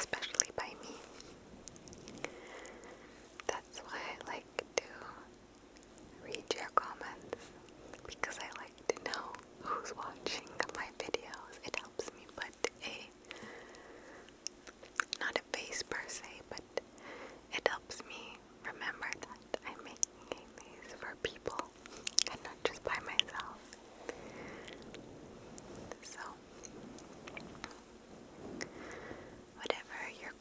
especially by me. That's why I like to read your comments, because I like to know who's watching my videos. It helps me put not a face per se, but it helps me remember that I'm making these for people and not just by myself. So, whatever your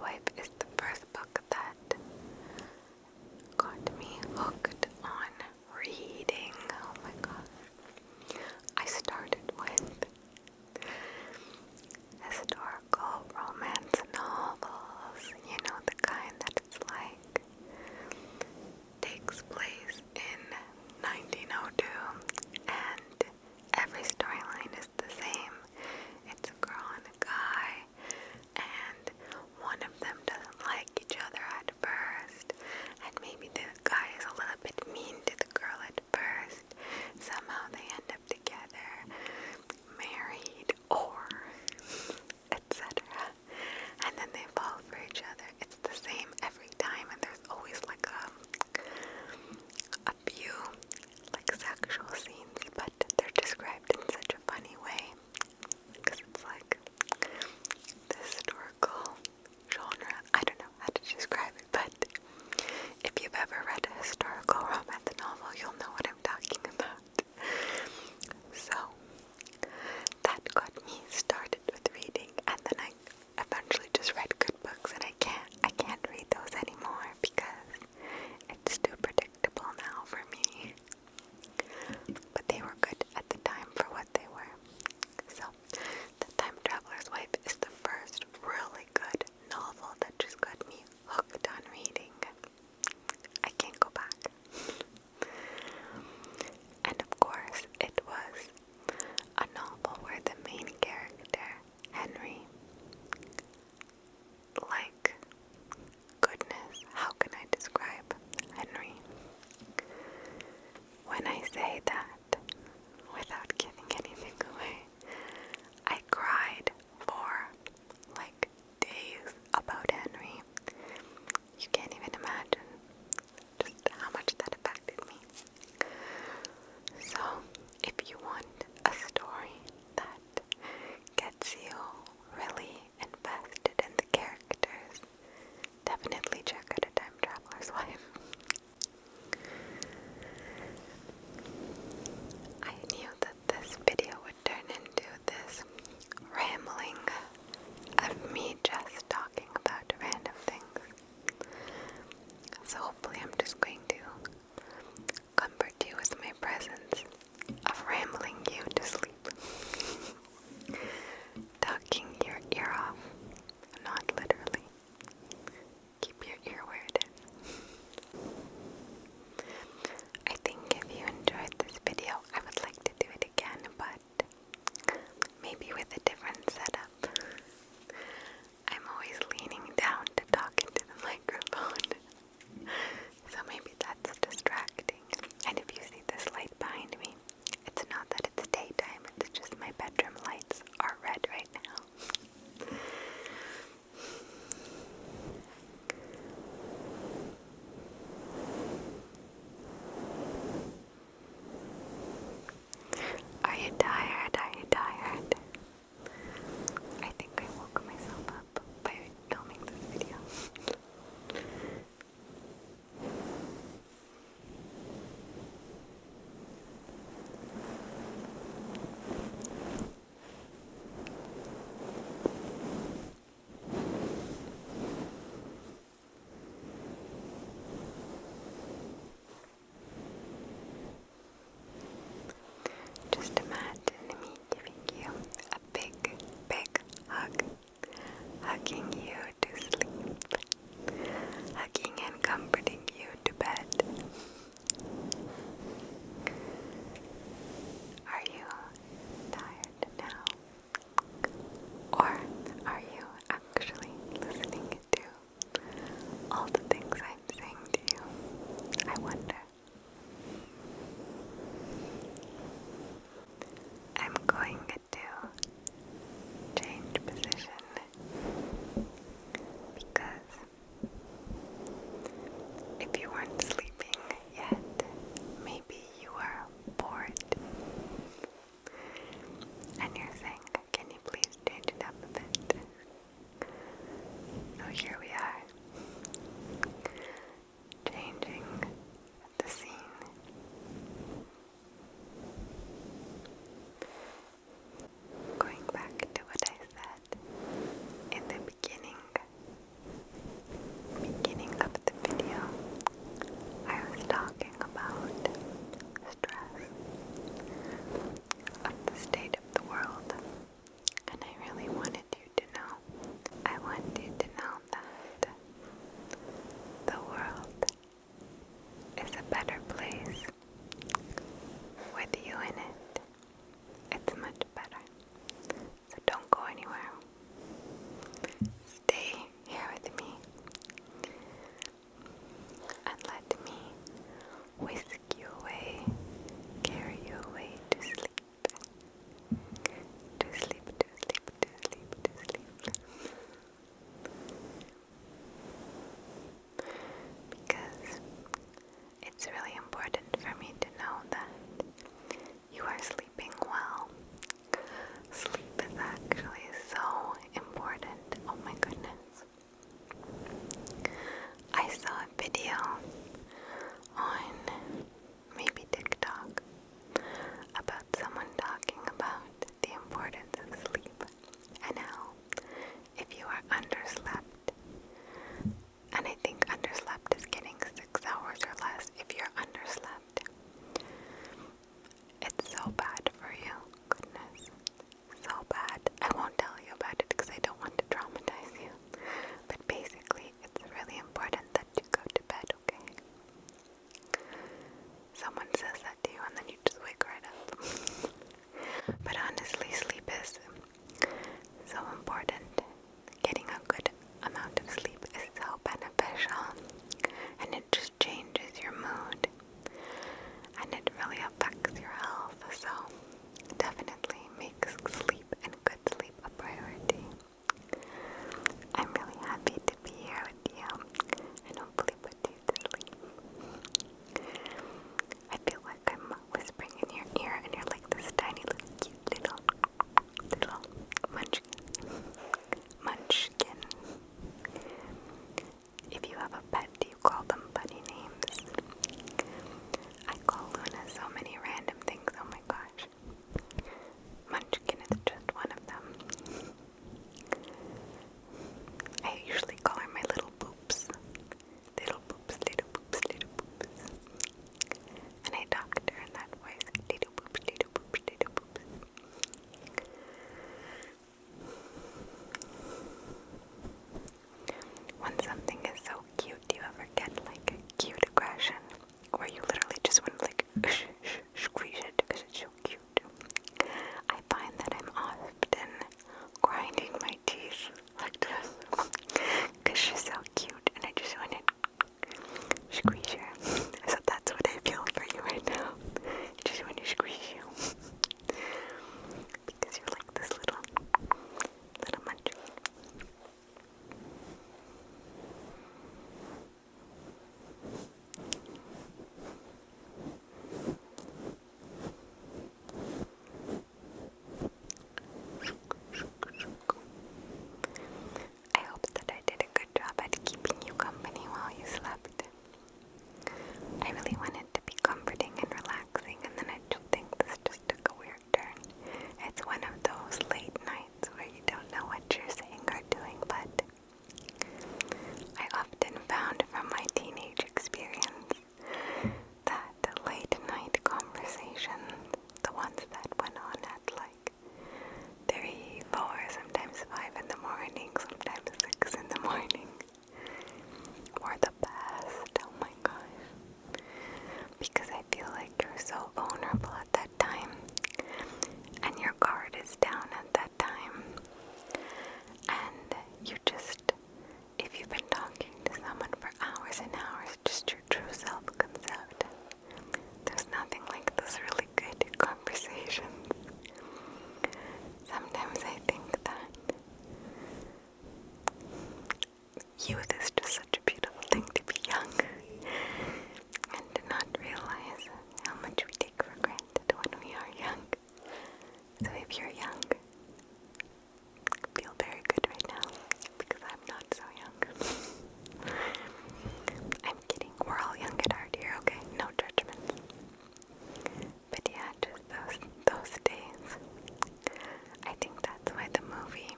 Wife is the first book that got me hooked on reading. Oh my gosh. I started with historical romance novels, you know, the kind that it's like takes place in 1902 and every storyline is the same. It's a girl and a guy and one of them doesn't like each other at first and maybe the guy is a little bit mean to the girl at first. Somehow they end up together, married, or etc. And then they fall for each other. It's the same every time, and there's always like a few like sexual scenes, but they're described in such a funny way because it's like the historical genre. I don't know how to describe it, but if you've ever read a historical romance novel, you'll know what I'm talking about. So that got me started with reading, and then I eventually just read good books, and I can't read those anymore because it's too predictable now for me. But they were good at the time for what they were. So The Time Traveler's Wife is the first really good novel that just got me hooked on reading. I can't go back. And of course, it was a novel where the main character, Henry, like, goodness, how can I describe Henry? When I say that, without giving anything away, I cried for like days about Henry. You can't even imagine just how much that affected me. So, if you want a story that gets you really invested in the characters, definitely check out A Time Traveler's Wife. I knew that this video would turn into this rambling of me just talking about random things. So hopefully I'm just going to comfort you with my presence of rambling you to sleep. Talking your ear off, not literally. Keep your ear where it is. I think if you enjoyed this video, I would like to do it again, but maybe with a different setup. I'm always leaning down to talk into the microphone, so maybe that's distracting. And if you see this light behind me, it's not that it's daytime, it's just my bedroom lights are red right now. Are you tired? Are you tired? I think I woke myself up by filming this video. Just imagine me giving you a big, big hug, hugging you to sleep, hugging and comforting you to bed. Are you tired now? Or are you actually listening to all the things I'm saying to you? I wonder. I'm going to change position because if you weren't sleeping yet, maybe you are bored and you're saying, can you please change it up a bit? So here we are, changing the scene. Going back to what I said in the beginning video on maybe TikTok about someone talking about the importance of sleep and how if you are underslept, and I think underslept is getting 6 hours or less, if you're underslept, it's so bad for you. Goodness. So bad. I won't tell you about it because I don't want to traumatize you. But basically, it's really important that you go to bed, okay? Someone says that to you and then you just wake right up. But honestly, sleep is so important. Getting a good amount of sleep is so beneficial. And it just changes your mood. And it really affects your health. So definitely make sleep and good sleep a priority. I'm really happy to be here with you and hopefully put you to sleep. I feel like I'm whispering in your ear and you're like this tiny little cute little munchkin. If you have a pet, do you call them funny names? I call Luna so many random things, oh my gosh. Munchkin is just one of them. I usually call her my little boops. Little boops, little boops, little boops. And I talk to her in that voice. Little boops, little boops, little boops. When something is so cute, do you ever get like a cute aggression? Where you literally just want to like squeeze it because it's so cute. I find that I'm often grinding my teeth like this because she's so cute and I just want to squeeze her. So that's what I feel for you right now. I just want to squeeze you because you're like this little munchkin. I hope that I did a good job at keeping you company while you slept. I really wanted to be comforting and relaxing, and then I just think this just took a weird turn. It's one of those late nights where you don't know what you're saying or doing, but I often found from my teenage experience that the late night conversations, the ones that went on at like 3, 4, sometimes 5 in the morning, sometimes 6 in the morning, were the best. Oh my gosh. Because I feel like you're so vulnerable at that time, and your guard is down at that time, and you just, if you've been talking to someone for hours and hours, just your true self-concept, there's nothing like those really good conversations. Sometimes I think that youth is just such a beautiful thing to be young and to not realize how much we take for granted when we are young. So if you're young, feel very good right now because I'm not so young. I'm kidding. We're all young at heart here, okay? No judgment. But yeah, just those days. I think that's why the movie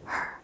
Her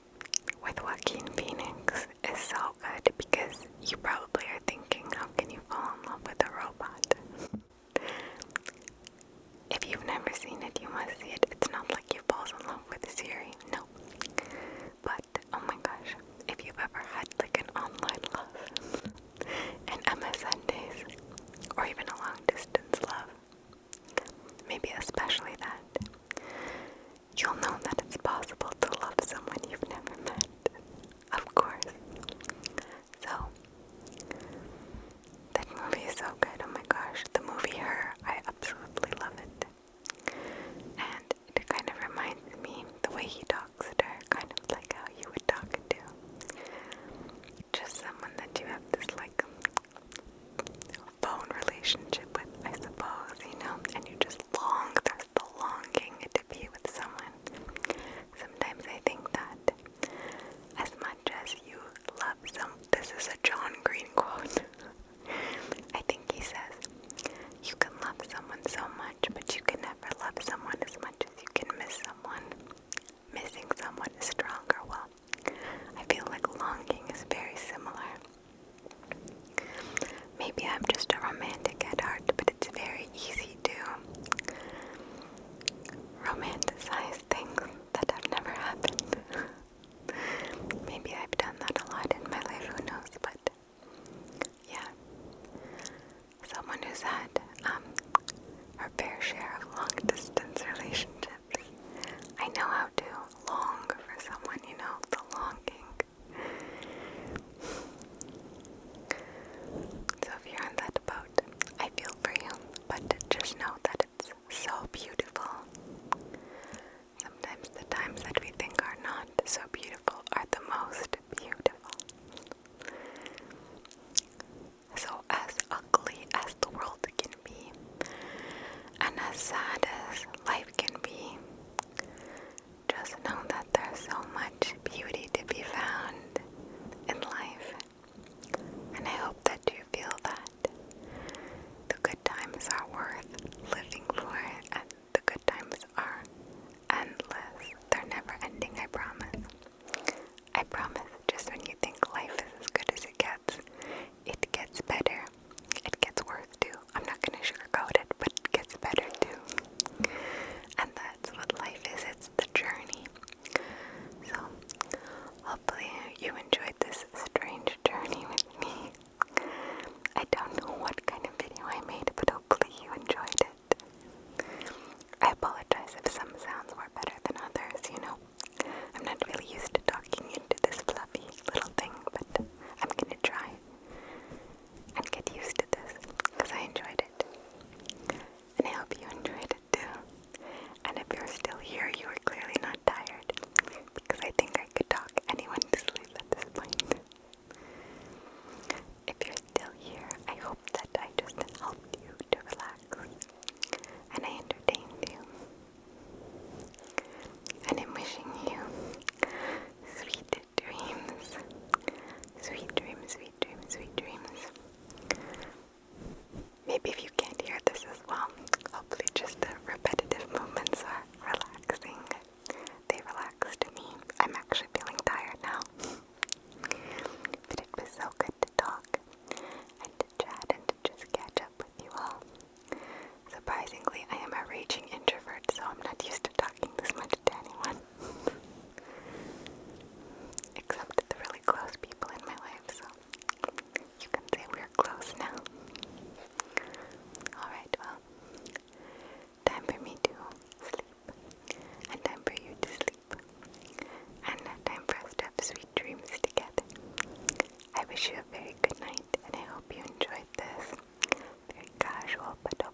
wish you a very good night, and I hope you enjoyed this very casual but